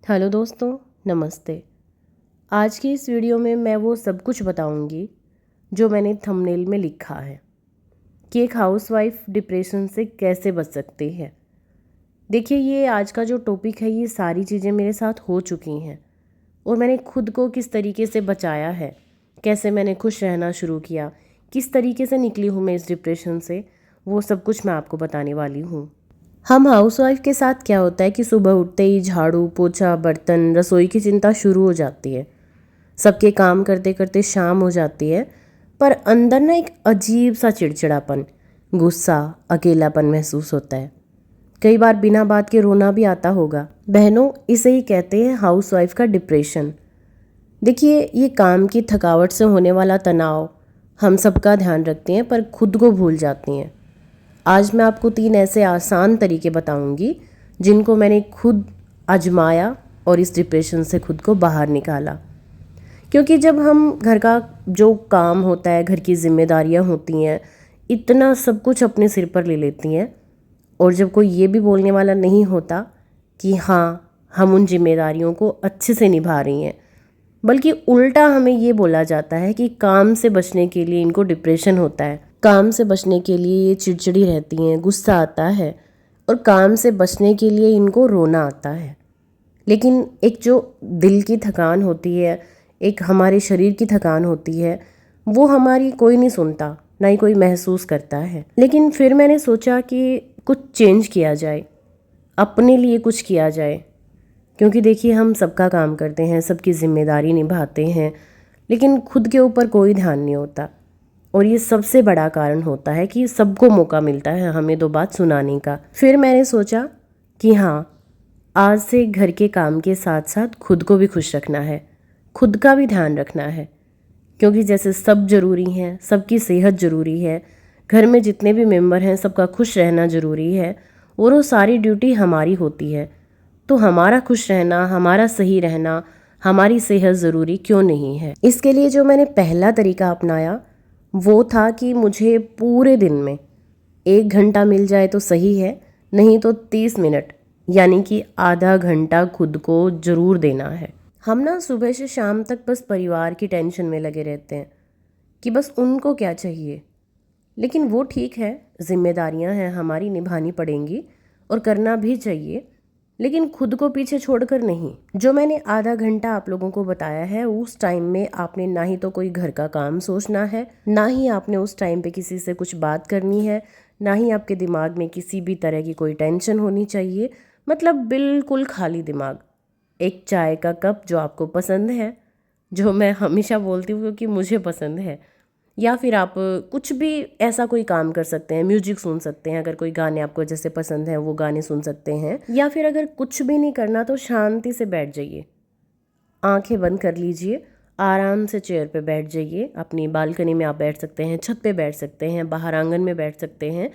Hello दोस्तों, नमस्ते। आज की इस वीडियो में मैं वो सब कुछ बताऊंगी जो मैंने थंबनेल में लिखा है कि एक हाउसवाइफ डिप्रेशन से कैसे बच सकती है। देखिए, ये आज का जो टॉपिक है, ये सारी चीज़ें मेरे साथ हो चुकी हैं और मैंने खुद को किस तरीके से बचाया है, कैसे मैंने खुश रहना शुरू किया, किस तरीके से निकली हूँ मैं इस डिप्रेशन से, वो सब कुछ मैं आपको बताने वाली हूँ। हम हाउसवाइफ के साथ क्या होता है कि सुबह उठते ही झाड़ू पोछा बर्तन रसोई की चिंता शुरू हो जाती है। सबके काम करते करते शाम हो जाती है, पर अंदर ना एक अजीब सा चिड़चिड़ापन, गुस्सा, अकेलापन महसूस होता है। कई बार बिना बात के रोना भी आता होगा। बहनों, इसे ही कहते हैं हाउसवाइफ का डिप्रेशन। देखिए, ये काम की थकावट से होने वाला तनाव हम सबका ध्यान रखती हैं पर खुद को भूल जाती हैं। आज मैं आपको 3 ऐसे आसान तरीके बताऊंगी जिनको मैंने खुद आजमाया और इस डिप्रेशन से खुद को बाहर निकाला। क्योंकि जब हम घर का जो काम होता है, घर की जिम्मेदारियां होती हैं, इतना सब कुछ अपने सिर पर ले लेती हैं और जब कोई ये भी बोलने वाला नहीं होता कि हाँ, हम उन जिम्मेदारियों को अच्छे से निभा रही हैं, बल्कि उल्टा हमें ये बोला जाता है कि काम से बचने के लिए इनको डिप्रेशन होता है, काम से बचने के लिए ये चिड़चिड़ी रहती हैं, गुस्सा आता है और काम से बचने के लिए इनको रोना आता है। लेकिन एक जो दिल की थकान होती है, एक हमारे शरीर की थकान होती है, वो हमारी कोई नहीं सुनता, ना ही कोई महसूस करता है। लेकिन फिर मैंने सोचा कि कुछ चेंज किया जाए, अपने लिए कुछ किया जाए। क्योंकि देखिए, हम सबका काम करते हैं, सबकी जिम्मेदारी निभाते हैं, लेकिन खुद के ऊपर कोई ध्यान नहीं होता। और ये सबसे बड़ा कारण होता है कि सबको मौका मिलता है हमें 2 बात सुनाने का। फिर मैंने सोचा कि हाँ, आज से घर के काम के साथ साथ खुद को भी खुश रखना है, खुद का भी ध्यान रखना है। क्योंकि जैसे सब ज़रूरी हैं, सबकी सेहत ज़रूरी है, घर में जितने भी मेंबर हैं सबका खुश रहना ज़रूरी है और वो सारी ड्यूटी हमारी होती है। तो हमारा खुश रहना, हमारा सही रहना, हमारी सेहत ज़रूरी क्यों नहीं है। इसके लिए जो मैंने पहला तरीका अपनाया वो था कि मुझे पूरे दिन में 1 घंटा मिल जाए तो सही है, नहीं तो 30 मिनट यानी कि आधा घंटा खुद को ज़रूर देना है। हम ना सुबह से शाम तक बस परिवार की टेंशन में लगे रहते हैं कि बस उनको क्या चाहिए। लेकिन वो ठीक है, जिम्मेदारियां हैं हमारी, निभानी पड़ेंगी और करना भी चाहिए, लेकिन खुद को पीछे छोड़कर नहीं। जो मैंने आधा घंटा आप लोगों को बताया है, उस टाइम में आपने ना ही तो कोई घर का काम सोचना है, ना ही आपने उस टाइम पे किसी से कुछ बात करनी है, ना ही आपके दिमाग में किसी भी तरह की कोई टेंशन होनी चाहिए। मतलब बिल्कुल खाली दिमाग। एक चाय का कप जो आपको पसंद है, जो मैं हमेशा बोलती हूँ क्योंकि मुझे पसंद है, या फिर आप कुछ भी ऐसा कोई काम कर सकते हैं, म्यूजिक सुन सकते हैं, अगर कोई गाने आपको जैसे पसंद है वो गाने सुन सकते हैं। या फिर अगर कुछ भी नहीं करना तो शांति से बैठ जाइए, आंखें बंद कर लीजिए, आराम से चेयर पे बैठ जाइए। अपनी बालकनी में आप बैठ सकते हैं, छत पे बैठ सकते हैं, बाहर आंगन में बैठ सकते हैं,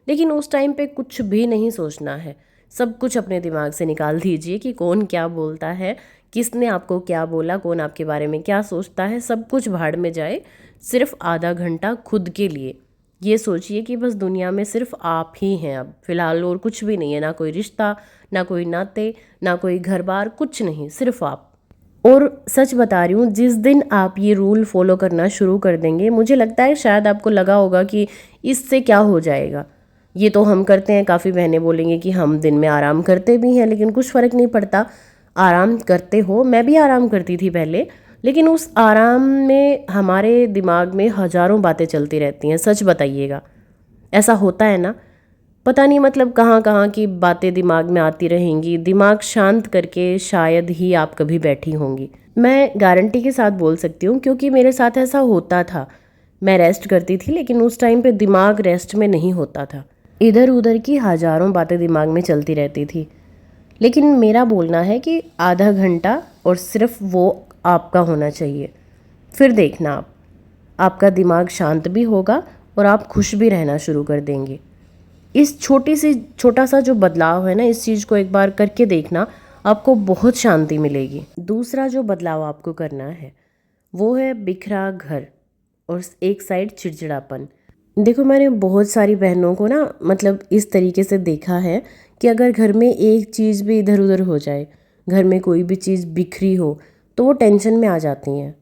लेकिन उस टाइम पे कुछ भी नहीं सोचना है। सब कुछ अपने दिमाग से निकाल दीजिए कि कौन क्या बोलता है, किसने आपको क्या बोला, कौन आपके बारे में क्या सोचता है, सब कुछ भाड़ में जाए। सिर्फ आधा घंटा खुद के लिए। ये सोचिए कि बस दुनिया में सिर्फ आप ही हैं अब फिलहाल, और कुछ भी नहीं है, ना कोई रिश्ता, ना कोई नाते, ना कोई घर बार, कुछ नहीं, सिर्फ आप। और सच बता रही हूँ, जिस दिन आप ये रूल फॉलो करना शुरू कर देंगे, मुझे लगता है शायद आपको लगा होगा कि इससे क्या हो जाएगा, ये तो हम करते हैं। काफ़ी बहनें बोलेंगे कि हम दिन में आराम करते भी हैं, लेकिन कुछ फ़र्क नहीं पड़ता। आराम करते हो, मैं भी आराम करती थी पहले, लेकिन उस आराम में हमारे दिमाग में हज़ारों बातें चलती रहती हैं। सच बताइएगा, ऐसा होता है ना? पता नहीं मतलब कहाँ कहाँ की बातें दिमाग में आती रहेंगी। दिमाग शांत करके शायद ही आप कभी बैठी होंगी। मैं गारंटी के साथ बोल सकती हूँ क्योंकि मेरे साथ ऐसा होता था। मैं रेस्ट करती थी, लेकिन उस टाइम पे दिमाग रेस्ट में नहीं होता था, इधर उधर की हज़ारों बातें दिमाग में चलती रहती थी। लेकिन मेरा बोलना है कि आधा घंटा और सिर्फ वो आपका होना चाहिए। फिर देखना आप, आपका दिमाग शांत भी होगा और आप खुश भी रहना शुरू कर देंगे। इस छोटा सा जो बदलाव है ना, इस चीज़ को एक बार करके देखना, आपको बहुत शांति मिलेगी। दूसरा जो बदलाव आपको करना है वो है बिखरा घर और एक साइड चिड़चिड़ापन। देखो, मैंने बहुत सारी बहनों को ना मतलब इस तरीके से देखा है कि अगर घर में एक चीज़ भी इधर उधर हो जाए, घर में कोई भी चीज़ बिखरी हो तो वो टेंशन में आ जाती हैं।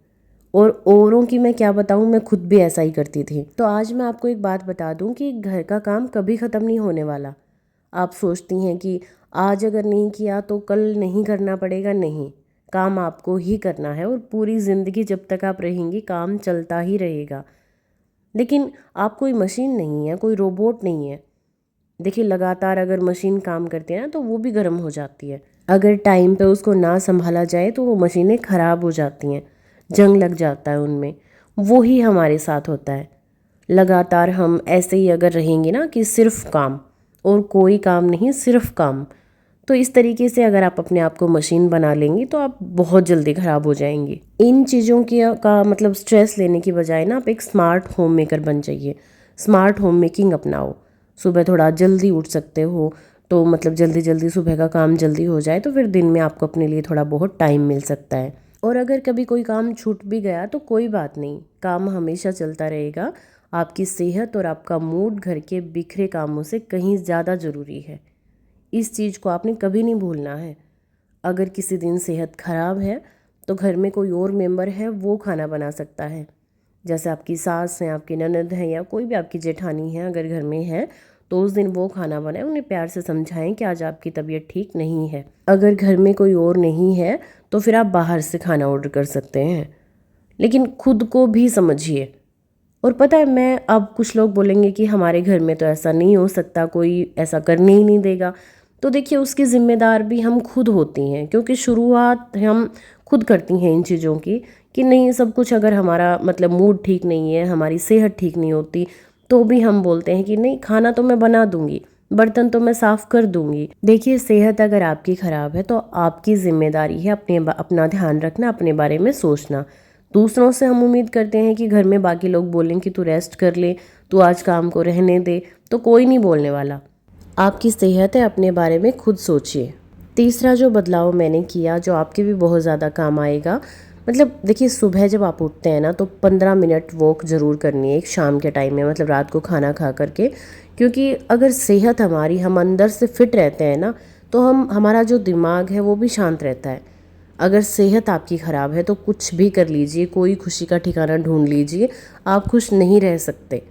और औरों की मैं क्या बताऊँ, मैं खुद भी ऐसा ही करती थी। तो आज मैं आपको एक बात बता दूँ कि घर का काम कभी ख़त्म नहीं होने वाला। आप सोचती हैं कि आज अगर नहीं किया तो कल नहीं करना पड़ेगा, नहीं, काम आपको ही करना है और पूरी ज़िंदगी जब तक आप रहेंगी काम चलता ही रहेगा। लेकिन आप कोई मशीन नहीं है, कोई रोबोट नहीं है। देखिए, लगातार अगर मशीन काम करती है ना तो वो भी गर्म हो जाती है। अगर टाइम पे उसको ना संभाला जाए तो वो मशीनें ख़राब हो जाती हैं, जंग लग जाता है उनमें। वो ही हमारे साथ होता है। लगातार हम ऐसे ही अगर रहेंगे ना कि सिर्फ काम और कोई काम नहीं, सिर्फ काम, तो इस तरीके से अगर आप अपने आप को मशीन बना लेंगी तो आप बहुत जल्दी ख़राब हो जाएंगी। इन चीज़ों की का मतलब स्ट्रेस लेने की बजाय ना आप एक स्मार्ट होम मेकर बन जाइए। स्मार्ट होम मेकिंग अपनाओ। सुबह थोड़ा जल्दी उठ सकते हो तो मतलब जल्दी जल्दी सुबह का काम जल्दी हो जाए तो फिर दिन में आपको अपने लिए थोड़ा बहुत टाइम मिल सकता है। और अगर कभी कोई काम छूट भी गया तो कोई बात नहीं, काम हमेशा चलता रहेगा। आपकी सेहत और आपका मूड घर के बिखरे कामों से कहीं ज़्यादा ज़रूरी है। इस चीज़ को आपने कभी नहीं भूलना है। अगर किसी दिन सेहत ख़राब है तो घर में कोई और मेंबर है, वो खाना बना सकता है। जैसे आपकी सास हैं, आपकी ननद हैं या कोई भी आपकी जेठानी है अगर घर में है तो उस दिन वो खाना बनाएं। उन्हें प्यार से समझाएं कि आज आपकी तबीयत ठीक नहीं है। अगर घर में कोई और नहीं है तो फिर आप बाहर से खाना ऑर्डर कर सकते हैं, लेकिन खुद को भी समझिए। और पता है, मैं अब कुछ लोग बोलेंगे कि हमारे घर में तो ऐसा नहीं हो सकता, कोई ऐसा करने ही नहीं देगा। तो देखिए, उसकी ज़िम्मेदार भी हम खुद होती हैं, क्योंकि शुरुआत हम खुद करती हैं इन चीज़ों की। कि नहीं, सब कुछ अगर हमारा मतलब मूड ठीक नहीं है, हमारी सेहत ठीक नहीं होती, तो भी हम बोलते हैं कि नहीं, खाना तो मैं बना दूंगी, बर्तन तो मैं साफ़ कर दूंगी। देखिए, सेहत अगर आपकी ख़राब है तो आपकी ज़िम्मेदारी है अपना ध्यान रखना, अपने बारे में सोचना। दूसरों से हम उम्मीद करते हैं कि घर में बाकी लोग बोलें कि तू रेस्ट कर ले, तू आज काम को रहने दे, तो कोई नहीं बोलने वाला। आपकी सेहत है, अपने बारे में खुद सोचिए। तीसरा जो बदलाव मैंने किया जो आपके भी बहुत ज़्यादा काम आएगा, मतलब देखिए, सुबह जब आप उठते हैं ना तो 15 मिनट वॉक ज़रूर करनी है एक शाम के टाइम में, मतलब रात को खाना खा करके। क्योंकि अगर सेहत हमारी, हम अंदर से फिट रहते हैं ना तो हमारा जो दिमाग है वो भी शांत रहता है। अगर सेहत आपकी ख़राब है तो कुछ भी कर लीजिए, कोई खुशी का ठिकाना ढूंढ लीजिए, आप खुश नहीं रह सकते।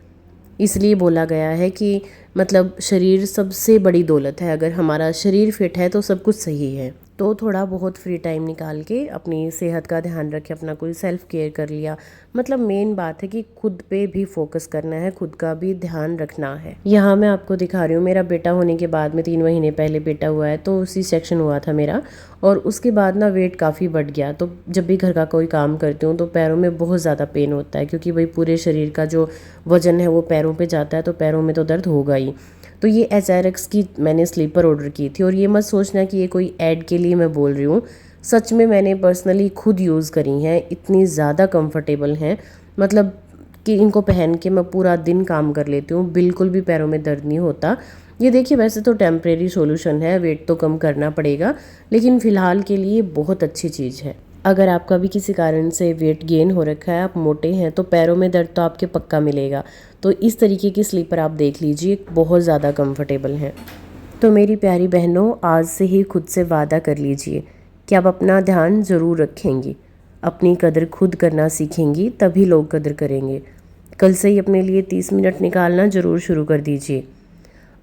इसलिए बोला गया है कि मतलब शरीर सबसे बड़ी दौलत है। अगर हमारा शरीर फिट है तो सब कुछ सही है। तो थोड़ा बहुत फ्री टाइम निकाल के अपनी सेहत का ध्यान रखें, अपना कोई सेल्फ केयर कर लिया। मतलब मेन बात है कि खुद पे भी फोकस करना है, खुद का भी ध्यान रखना है। यहाँ मैं आपको दिखा रही हूँ, मेरा बेटा होने के बाद में 3 महीने पहले बेटा हुआ है, तो उसी सेक्शन हुआ था मेरा। और उसके बाद ना वेट काफ़ी बढ़ गया। तो जब भी घर का कोई काम करती हूँ तो पैरों में बहुत ज़्यादा पेन होता है, क्योंकि भाई पूरे शरीर का जो वज़न है वो पैरों पे जाता है, तो पैरों में तो दर्द होगा ही। तो ये HRX की मैंने स्लीपर ऑर्डर की थी। और ये मत सोचना कि ये कोई ऐड के लिए मैं बोल रही हूँ, सच में मैंने पर्सनली खुद यूज़ करी हैं। इतनी ज़्यादा कंफर्टेबल हैं, मतलब कि इनको पहन के मैं पूरा दिन काम कर लेती हूँ, बिल्कुल भी पैरों में दर्द नहीं होता। ये देखिए, वैसे तो टेम्परेरी सॉल्यूशन है, वेट तो कम करना पड़ेगा, लेकिन फ़िलहाल के लिए बहुत अच्छी चीज़ है। अगर आपका भी किसी कारण से वेट गेन हो रखा है, आप मोटे हैं, तो पैरों में दर्द तो आपके पक्का मिलेगा। तो इस तरीके की स्लीपर आप देख लीजिए, बहुत ज़्यादा कंफर्टेबल हैं। तो मेरी प्यारी बहनों, आज से ही खुद से वादा कर लीजिए कि आप अपना ध्यान ज़रूर रखेंगी, अपनी कदर खुद करना सीखेंगी, तभी लोग कदर करेंगे। कल से ही अपने लिए 30 मिनट निकालना ज़रूर शुरू कर दीजिए।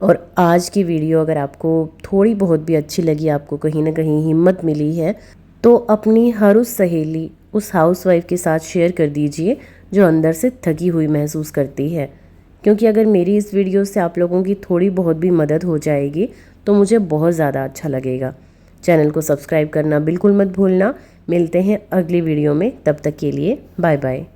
और आज की वीडियो अगर आपको थोड़ी बहुत भी अच्छी लगी, आपको कहीं ना कहीं हिम्मत मिली है, तो अपनी हर उस सहेली, उस हाउसवाइफ के साथ शेयर कर दीजिए जो अंदर से थकी हुई महसूस करती है। क्योंकि अगर मेरी इस वीडियो से आप लोगों की थोड़ी बहुत भी मदद हो जाएगी तो मुझे बहुत ज़्यादा अच्छा लगेगा। चैनल को सब्सक्राइब करना बिल्कुल मत भूलना। मिलते हैं अगली वीडियो में, तब तक के लिए बाय बाय।